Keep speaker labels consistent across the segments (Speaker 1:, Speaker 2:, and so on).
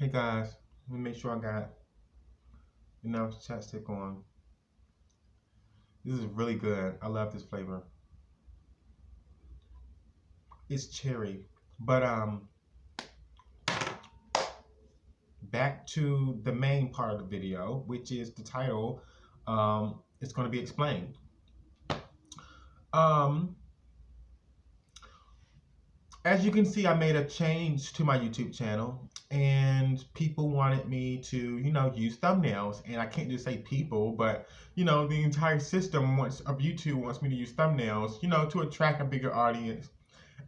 Speaker 1: Hey guys, let me make sure I got enough chapstick on. This is really good. I love this flavor. It's cherry. But back to the main part of the video, which is the title. It's going to be explained. As you can see, I made a change to my YouTube channel, and people wanted me to, use thumbnails. And I can't just say people, but the entire system of YouTube wants me to use thumbnails, to attract a bigger audience.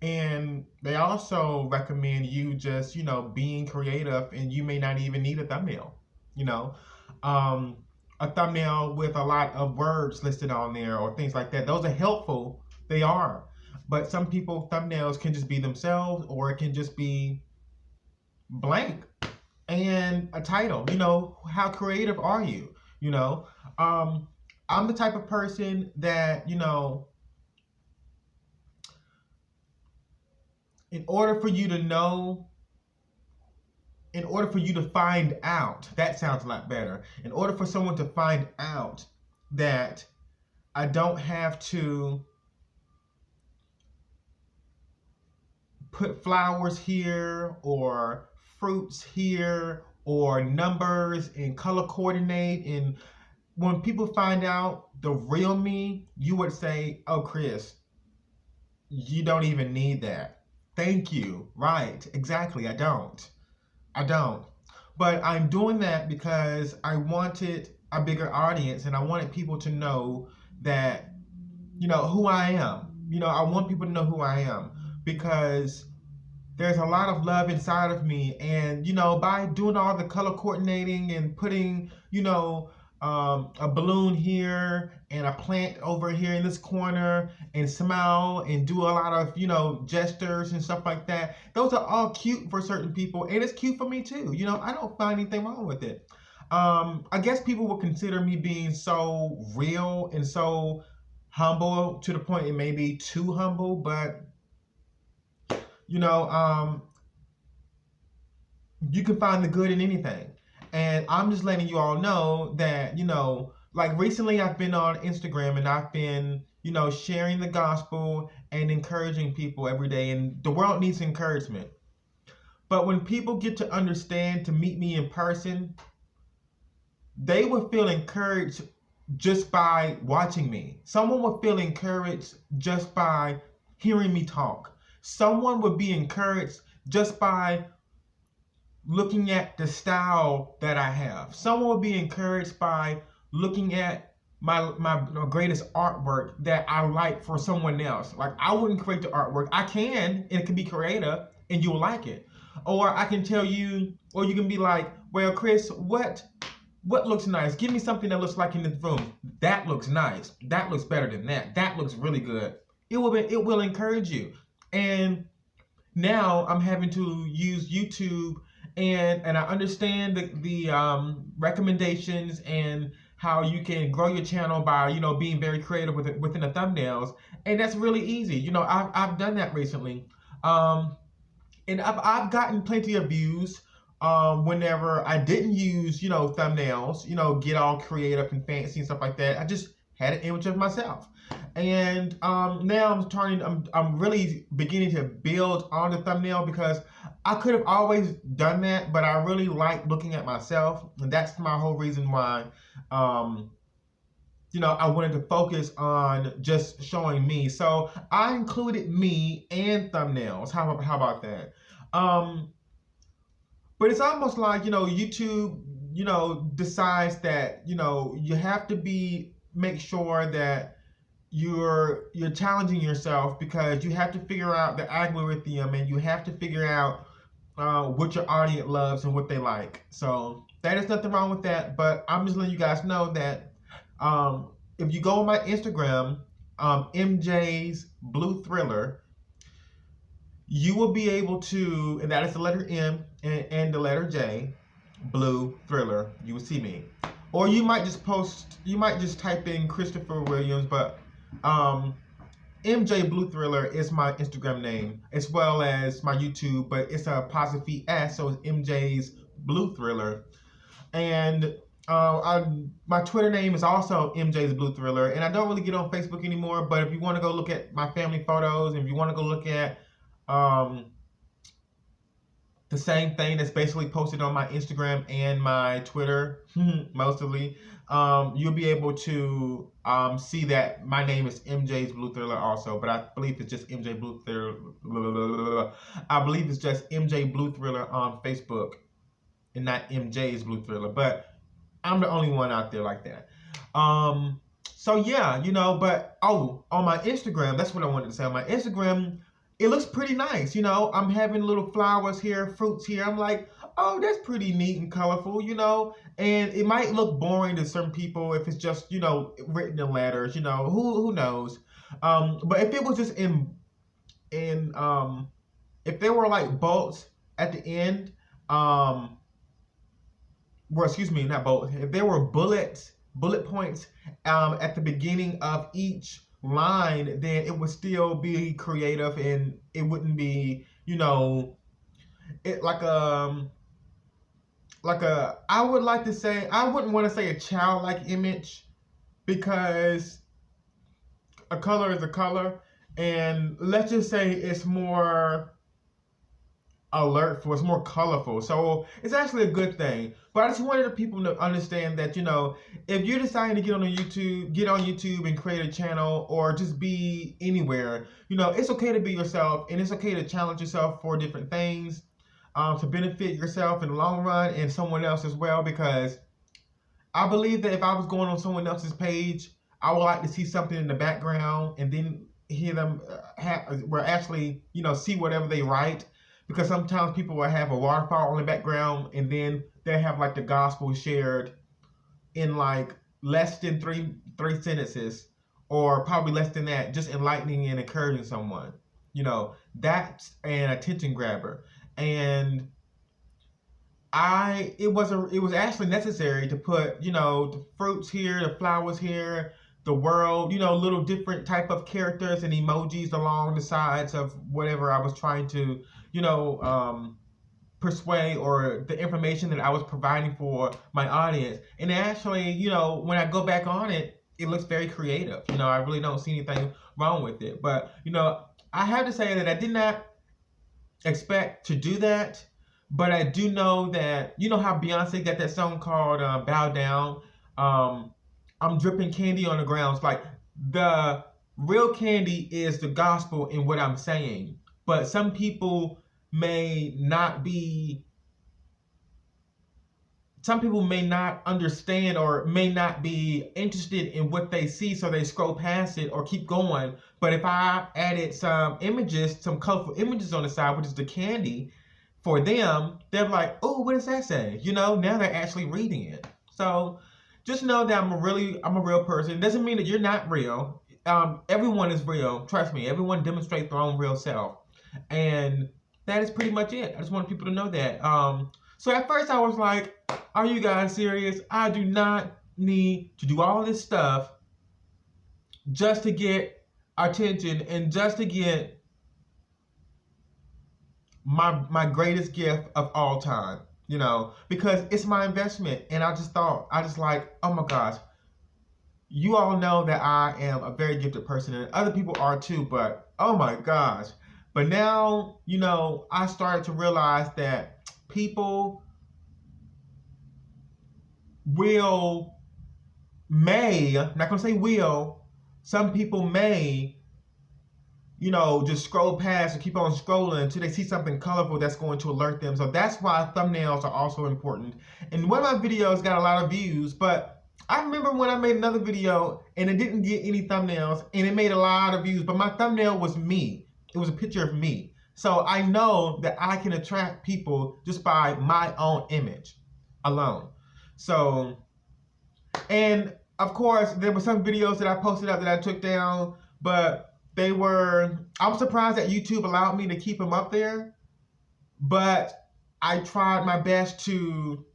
Speaker 1: And they also recommend you just, being creative, and you may not even need a thumbnail. A thumbnail with a lot of words listed on there or things like that. Those are helpful. They are. But some people, thumbnails can just be themselves, or it can just be blank and a title. How creative are you? I'm the type of person that, in order for you to find out, that sounds a lot better. In order for someone to find out that I don't have to put flowers here or fruits here or numbers and color coordinate, and when people find out the real me, you would say, oh, Chris, you don't even need that. Thank you. Right. Exactly. I don't. But I'm doing that because I wanted a bigger audience, and I wanted people to know that, who I am. I want people to know who I am, because there's a lot of love inside of me. And, by doing all the color coordinating and putting, a balloon here and a plant over here in this corner, and smile and do a lot of, gestures and stuff like that. Those are all cute for certain people, and it's cute for me too. I don't find anything wrong with it. I guess people will consider me being so real and so humble, to the point it may be too humble, but you can find the good in anything. And I'm just letting you all know that, like recently I've been on Instagram, and I've been, sharing the gospel and encouraging people every day. And the world needs encouragement. But when people get to understand, to meet me in person, they will feel encouraged just by watching me. Someone will feel encouraged just by hearing me talk. Someone would be encouraged just by looking at the style that I have. Someone would be encouraged by looking at my greatest artwork that I like for someone else. Like, I wouldn't create the artwork. I can, and it can be creative, and you'll like it. Or I can tell you, or you can be like, well, Chris, what looks nice? Give me something that looks like in this room. That looks nice. That looks better than that. That looks really good. It will encourage you. And now I'm having to use YouTube, and I understand the recommendations and how you can grow your channel by, being very creative within the thumbnails. And that's really easy. I've done that recently. And I've gotten plenty of views whenever I didn't use, thumbnails, get all creative and fancy and stuff like that. I just had an image of myself. And now I'm really beginning to build on the thumbnail, because I could have always done that, but I really like looking at myself. And that's my whole reason why, I wanted to focus on just showing me. So I included me and thumbnails. How about that? But it's almost like, YouTube, decides that, you have to make sure that you're challenging yourself, because you have to figure out the algorithm, and you have to figure out what your audience loves and what they like. So that is nothing wrong with that. But I'm just letting you guys know that if you go on my Instagram, MJ's Blue Thriller, you will be able to, and that is the letter M and the letter J, Blue Thriller. You will see me. Or you might just type in Christopher Williams, but MJ Blue Thriller is my Instagram name, as well as my YouTube, but it's a apostrophe S, so it's MJ's Blue Thriller. And my Twitter name is also MJ's Blue Thriller, and I don't really get on Facebook anymore. But if you want to go look at my family photos, and if you want to go look at the same thing that's basically posted on my Instagram and my Twitter, mostly, you'll be able to see that my name is MJ's Blue Thriller also, but I believe it's just MJ Blue Thriller. I believe it's just MJ Blue Thriller on Facebook and not MJ's Blue Thriller, but I'm the only one out there like that. So yeah, but on my Instagram, that's what I wanted to say. On my Instagram, it looks pretty nice, I'm having little flowers here, fruits here. I'm like, oh, that's pretty neat and colorful, and it might look boring to certain people if it's just, written in letters, who knows. But if it was just if there were like bolts at the end, not bolts, if there were bullet points at the beginning of each line, then it would still be creative, and it wouldn't be, it like I would like to say, I wouldn't want to say a childlike image, because a color is a color, and let's just say it's more it's more colorful, so it's actually a good thing. But I just wanted the people to understand that, if you're deciding to get on YouTube and create a channel, or just be anywhere, it's okay to be yourself, and it's okay to challenge yourself for different things, to benefit yourself in the long run and someone else as well. Because I believe that if I was going on someone else's page, I would like to see something in the background, and then hear them see whatever they write. Because sometimes people will have a waterfall in the background, and then they have like the gospel shared in like less than three sentences, or probably less than that, just enlightening and encouraging someone. That's an attention grabber. And it was actually necessary to put, the fruits here, the flowers here, the world, little different type of characters and emojis along the sides of whatever I was trying to, persuade, or the information that I was providing for my audience. And actually, when I go back on it, it looks very creative. I really don't see anything wrong with it. But, I have to say that I did not expect to do that. But I do know that, how Beyonce got that song called Bow Down? I'm dripping candy on the ground. It's like, the real candy is the gospel in what I'm saying. But some people may not understand, or may not be interested in what they see, so they scroll past it or keep going. But if I added some colorful images on the side, which is the candy, for them, they're like, oh, what does that say? Now they're actually reading it. So just know that I'm a real person. It doesn't mean that you're not real. Everyone is real. Trust me. Everyone demonstrates their own real self. And that is pretty much it. I just want people to know that. So at first I was like, are you guys serious? I do not need to do all this stuff just to get attention, and just to get my greatest gift of all time, because it's my investment. And I just like, oh my gosh, you all know that I am a very gifted person, and other people are too, but oh my gosh. But now, I started to realize that people some people may, just scroll past or keep on scrolling until they see something colorful that's going to alert them. So that's why thumbnails are also important. And one of my videos got a lot of views, but I remember when I made another video and it didn't get any thumbnails, and it made a lot of views, but my thumbnail was me. It was a picture of me. So I know that I can attract people just by my own image alone. So, and of course, there were some videos that I posted up that I took down, but I'm surprised that YouTube allowed me to keep them up there. But I tried my best to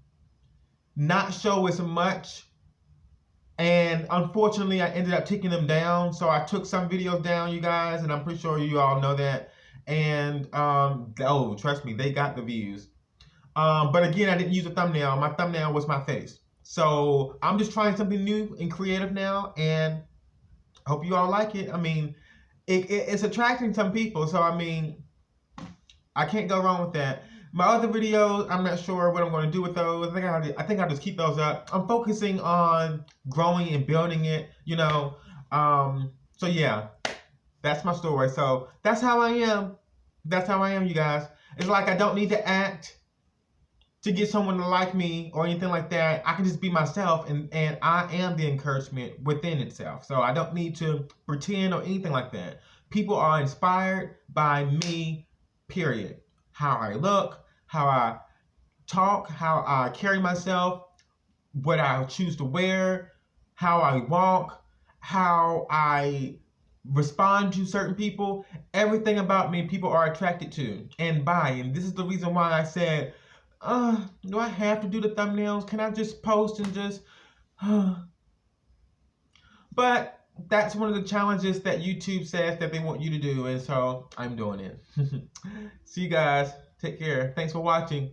Speaker 1: not show as much And unfortunately, I ended up taking them down. So I took some videos down, you guys, and I'm pretty sure you all know that. And oh, trust me, they got the views. But again, I didn't use a thumbnail. My thumbnail was my face. So I'm just trying something new and creative now, and I hope you all like it. I mean, it's attracting some people. So I mean, I can't go wrong with that. My other videos, I'm not sure what I'm going to do with those. I think I'll just keep those up. I'm focusing on growing and building it, you know. So yeah, that's my story. So that's how I am. That's how I am, you guys. It's like I don't need to act to get someone to like me or anything like that. I can just be myself, and I am the encouragement within itself. So I don't need to pretend or anything like that. People are inspired by me, period. How I look, how I talk, how I carry myself, what I choose to wear, how I walk, how I respond to certain people. Everything about me, people are attracted to and by. And this is the reason why I said, do I have to do the thumbnails? Can I just post and just... But that's one of the challenges that YouTube says that they want you to do, and so I'm doing it. See you guys. Take care. Thanks for watching.